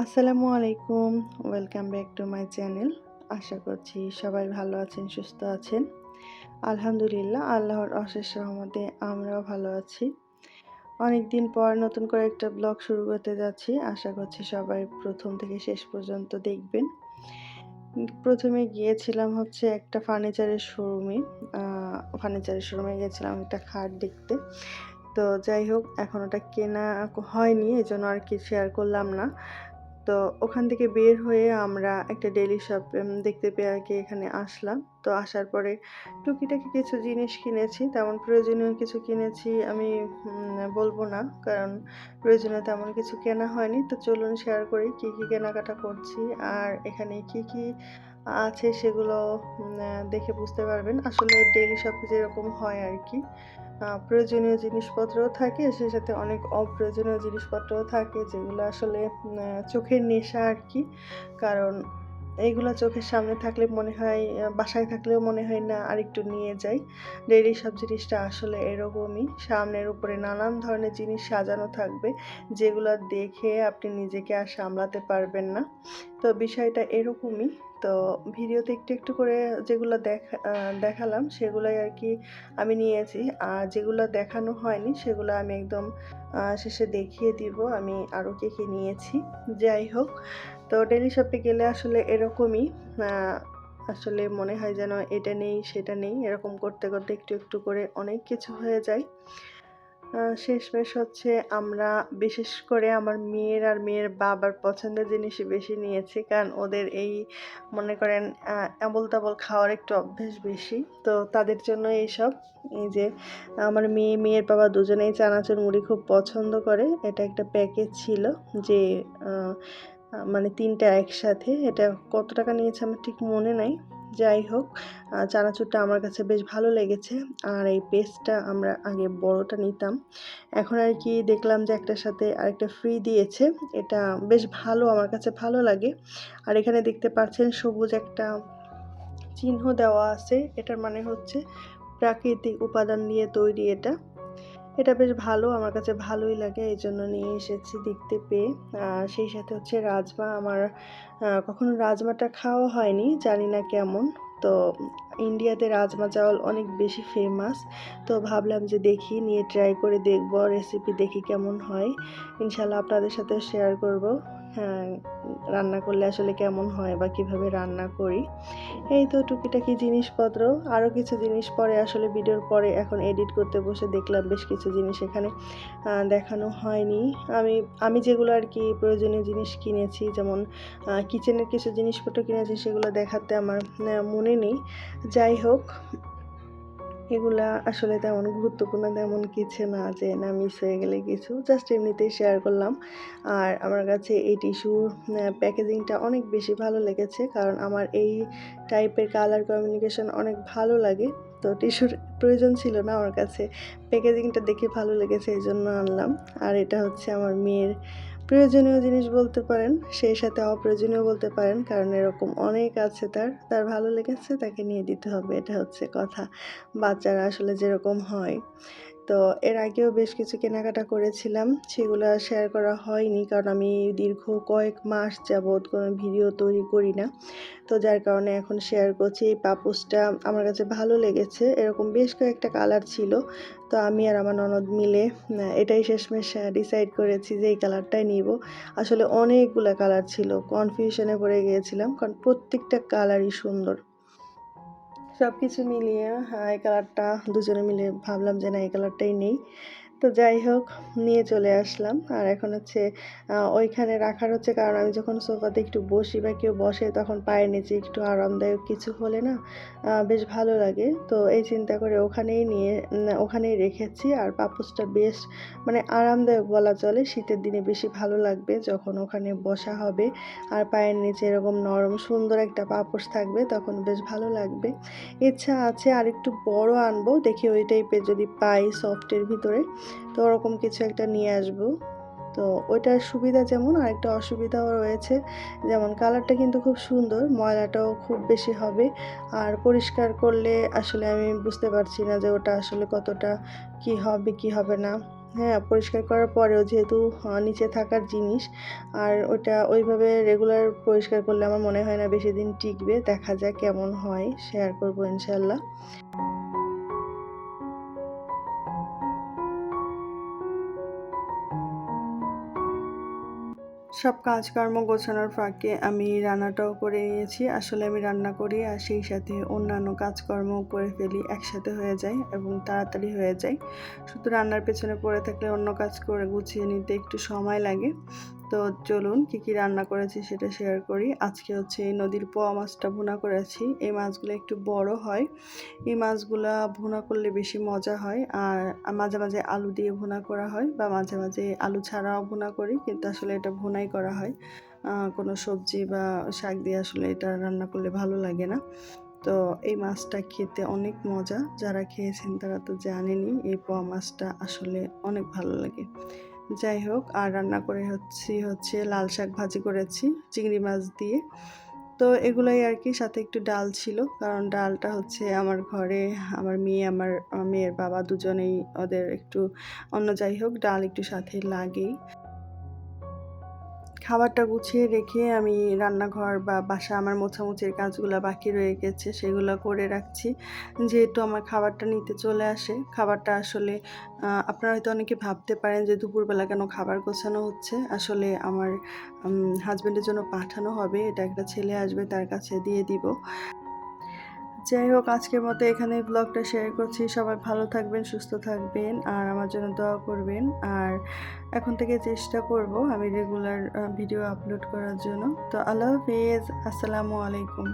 আসসালামু আলাইকুম। Welcome back to my channel. আশা করছি সবাই ভালো আছেন, সুস্থ আছেন। আলহামদুলিল্লাহ, আল্লাহর অশেষ রহমতে আমরাও ভালো আছি। অনেকদিন পর নতুন করে একটা ব্লগ শুরু করতে যাচ্ছি। আশা করছি সবাই প্রথম থেকে শেষ পর্যন্ত দেখবেন। প্রথমে গিয়েছিলাম হচ্ছে একটা ফার্নিচারের শোরুমে গিয়েছিলাম একটা খাট দেখতে। তো যাই হোক, এখন ওটা কেনা হয়নি, এজন্য আর কি শেয়ার করলাম না। তো ওখান থেকে বের হয়ে আমরা একটা ডেইলি শপ দেখতে পেয়ে আর কি এখানে আসলাম। তো আসার পরে টুকিটাকি কিছু জিনিস কিনেছি, তেমন প্রয়োজনীয় কিছু কিনেছি আমি বলবো না, কারণ প্রয়োজনীয় তেমন কিছু কেনা হয়নি। তো চলুন শেয়ার করি কি কি কেনাকাটা করছি আর এখানে কি কি আছে সেগুলো দেখে বুঝতে পারবেন। আসলে ডেইলি শপে যেরকম হয় আর কি, প্রয়োজনীয় জিনিসপত্রও থাকে, সেই সাথে অনেক অপ্রয়োজনীয় জিনিসপত্রও থাকে, যেগুলো আসলে চোখের নেশা আর কি। কারণ এইগুলা চোখের সামনে থাকলে মনে হয়, বাসায় থাকলেও মনে হয় না আরেকটু নিয়ে যাই। ডেইলি সব জিনিসটা আসলে এরকমই। সামনের উপরে নানান ধরনের জিনিস সাজানো থাকবে, যেগুলো দেখে আপনি নিজেকে আর সামলাতে পারবেন না। তো বিষয়টা এরকমই। তো ভিডিওতে একটু একটু করে যেগুলো দেখালাম সেগুলাই আর কি আমি নিয়েছি। আর যেগুলো দেখানো হয়নি সেগুলো আমি একদম শেষে দেখিয়ে দিব আমি আরও কি কি নিয়েছি। যাই হোক, তো ডেইলি শপে গেলে আসলে এরকমই, আসলে মনে হয় যেন এটা নেই সেটা নেই, এরকম করতে করতে একটু একটু করে অনেক কিছু হয়ে যায়। শেষমেশ হচ্ছে আমরা বিশেষ করে আমার মেয়ের আর মেয়ের বাবার পছন্দের জিনিসই বেশি নিয়েছি, কারণ ওদের এই মনে করেন আবোল-তাবোল খাওয়ার একটু অভ্যেস বেশি। তো তাদের জন্য এইসব, এই যে আমার মেয়ের বাবা দুজনেই চানাচুর মুড়ি খুব পছন্দ করে। এটা একটা প্যাকেজ ছিল যে মানে ৩ টা একসাথে। এটা কত টাকা নিয়েছে আমার ঠিক মনে নাই। যাই হোক, চানাচুরটা আমার কাছে বেশ ভালো লেগেছে। আর এই পেস্টটা আমরা আগে বড়টা নিতাম। এখন আর কি দেখলাম যে একটার সাথে আরেকটা ফ্রি দিয়েছে। এটা বেশ ভালো, আমার কাছে ভালো লাগে। আর এখানে দেখতে পাচ্ছেন সবুজ একটা চিহ্ন দেওয়া আছে। এটার মানে হচ্ছে প্রাকৃতিক উপাদান দিয়ে তৈরি এটা। এটা বেশ ভালো, আমার কাছে ভালোই লাগে, এজন্য নিয়ে এসেছি দেখতে পেয়ে। আর সেই সাথে হচ্ছে রাজমা, আমার কখনো রাজমাটা খাওয়া হয়নি, জানি না কেমন। তো ইন্ডিয়াতে রাজমা চাওয়াল অনেক বেশি ফেমাস। তো ভাবলাম যে দেখি, নিয়ে ট্রাই করে দেখব, রেসিপি দেখি কেমন হয়। ইনশাল্লাহ আপনাদের সাথে শেয়ার করব হ্যাঁ, রান্না করলে আসলে কেমন হয় বা কিভাবে রান্না করি। এই তো টুকিটাকি জিনিসপত্র, আরও কিছু জিনিস পরে আসলে ভিডিওর পরে এখন এডিট করতে বসে দেখলাম বেশ কিছু জিনিস এখানে দেখানো হয়নি। আমি যেগুলো আর কি প্রয়োজনীয় জিনিস কিনেছি, যেমন কিচেনের কিছু জিনিসপত্র কিনেছি, সেগুলো দেখাতে আমার মনে নেই। যাই হোক, এগুলা আসলে তেমন গুরুত্বপূর্ণ তেমন কিছু না যে না মিস হয়ে গেলে কিছু, জাস্ট এমনিতেই শেয়ার করলাম। আর আমার কাছে এই টিস্যুর প্যাকেজিংটা অনেক বেশি ভালো লেগেছে, কারণ আমার এই টাইপের কালার কমিউনিকেশন অনেক ভালো লাগে। তো টিস্যুর প্রয়োজন ছিল না, আমার কাছে প্যাকেজিংটা দেখে ভালো লেগেছে, এই জন্য আনলাম। আর এটা হচ্ছে আমার মেয়ের প্রয়োজনীয় জিনিস বলতে পারেন, সেই সাথে অপ্রয়োজনীয় বলতে পারেন, কারণ এরকম অনেক আছে, তার ভালো লেগেছে তাকে নিয়ে দিতে হবে, এটা হচ্ছে কথা। বাচ্চারা আসলে যেরকম হয়। তো এর আগেও বেশ কিছু কেনাকাটা করেছিলাম, সেগুলো শেয়ার করা হয়নি, কারণ আমি দীর্ঘ কয়েক মাস যাবৎ কোনো ভিডিও তৈরি করি না। তো যার কারণে এখন শেয়ার করছি। এই পাপোশটা আমার কাছে ভালো লেগেছে, এরকম বেশ কয়েকটা কালার ছিল। তো আমি আর আমার ননদ মিলে এটাই শেষমেশ ডিসাইড করেছি যে এই কালারটাই নিব। আসলে অনেকগুলা কালার ছিল, কনফিউশনে পড়ে গিয়েছিলাম, কারণ প্রত্যেকটা কালারই সুন্দর। সব কিছু মিলিয়ে এই কালারটা দুজনে মিলে ভাবলাম যে না এই কালারটাই নেই। তো যাই হোক, নিয়ে চলে আসলাম। আর এখন হচ্ছে ওইখানে রাখার হচ্ছে, কারণ আমি যখন সোফাতে একটু বসি বা কেউ বসে, তখন পায়ের নিচে একটু আরামদায়ক কিছু হলে না বেশ ভালো লাগে। তো এই চিন্তা করে ওখানেই রেখেছি। আর পাপোশটা বেশ মানে আরামদায়ক বলা চলে, শীতের দিনে বেশি ভালো লাগবে যখন ওখানে বসা হবে আর পায়ের নিচে এরকম নরম সুন্দর একটা পাপোশ থাকবে, তখন বেশ ভালো লাগবে। ইচ্ছা আছে আর একটু বড় আনবো, দেখি ওই টাইপের যদি পাই সফটের ভিতরে, তো ওরকম কিছু একটা নিয়ে আসবো। তো ওইটার সুবিধা যেমন, আরেকটা অসুবিধাও রয়েছে। যেমন কালারটা কিন্তু খুব সুন্দর, ময়লাটাও খুব বেশি হবে। আর পরিষ্কার করলে আসলে আমি বুঝতে পারছি না যে ওটা আসলে কতটা কি হবে কি হবে না। হ্যাঁ, পরিষ্কার করার পরেও যেহেতু নিচে থাকার জিনিস আর ওটা ওইভাবে রেগুলার পরিষ্কার করলে আমার মনে হয় না বেশিদিন টিকবে। দেখা যাক কেমন হয়, শেয়ার করব ইনশাআল্লাহ। সব কাজকর্ম গোছানোর ফাঁকে আমি রান্নাটাও করে নিয়েছি। আসলে আমি রান্না করি আর সেই সাথে অন্যান্য কাজকর্মও করে ফেলি। একসাথে হয়ে যায় এবং তাড়াতাড়ি হয়ে যায়। শুধু রান্নার পেছনে পড়ে থাকলে অন্য কাজ করে গুছিয়ে নিতে একটু সময় লাগে। তো চলুন কী রান্না করেছি সেটা শেয়ার করি। আজকে হচ্ছে এই নদীর পোয়া মাছটা ভুনা করেছি। এই মাছগুলো একটু বড় হয়। এই মাছগুলা ভুনা করলে বেশি মজা হয়। আর মাঝে, মাঝে আলু দিয়ে ভুনা করা হয় বা মাঝে, মাঝে আলু ছাড়াও ভুনা করি। কিন্তু আসলে এটা ভুনাই করা হয়। কোনো সবজি বা শাক দিয়ে আসলে এটা রান্না করলে ভালো লাগে না। তো এই মাছটা খেতে অনেক মজা। যারা খেয়েছেন তারা তো জানেনই এই পোয়া মাছটা আসলে অনেক ভালো লাগে। যাই হোক, আর রান্না করে হচ্ছে লাল শাক ভাজি করেছি চিংড়ি মাছ দিয়ে। তো এগুলাই আর কি, সাথে একটু ডাল ছিল। কারণ ডালটা হচ্ছে আমার ঘরে আমার মেয়ে, আমার মেয়ের বাবা দুজনেই ওদের একটু যাই হোক ডাল একটু সাথে লাগেই। খাবারটা গুছিয়ে রেখে আমি রান্নাঘর বা বাসা আমার মোছামুছির কাজগুলা বাকি রয়ে গেছে সেগুলো করে রাখছি। যেহেতু আমার খাবারটা নিতে চলে আসে, খাবারটা আসলে আপনারা হয়তো অনেকে ভাবতে পারেন যে দুপুরবেলা কেন খাবার গোছানো হচ্ছে। আসলে আমার হাসব্যান্ডের জন্য পাঠানো হবে। এটা একটা ছেলে আসবে, তার কাছে দিয়ে দিব। যাই হোক, আজকের মতো এখানেই ব্লগটা শেয়ার করছি। সবাই ভালো থাকবেন, সুস্থ থাকবেন আর আমার জন্য দোয়া করবেন। আর এখন থেকে চেষ্টা করব আমি রেগুলার ভিডিও আপলোড করার জন্য। তো আল্লাহ হাফেজ, আসসালামু আলাইকুম।